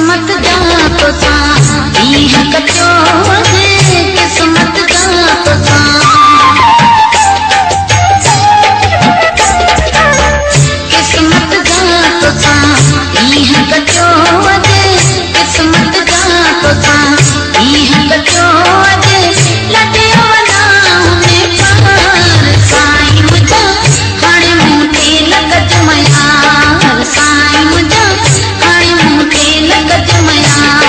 किस्मत जा तो सा इह कचो किस्मत जा तो सा किस्मत जा तो सा इह कचो किस्मत जा तो सा इह कचो लटे वनाउने पार साईं मुझा हाणे मूंखे लॻत मयार साईं मुझा हाणे मूंखे लॻत मयार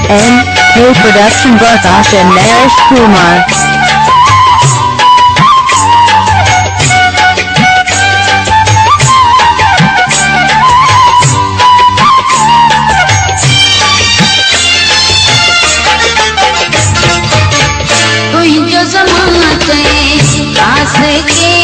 N.K. Production Bhargash and Naresh Kumar. तुझो ज़माना चए कास के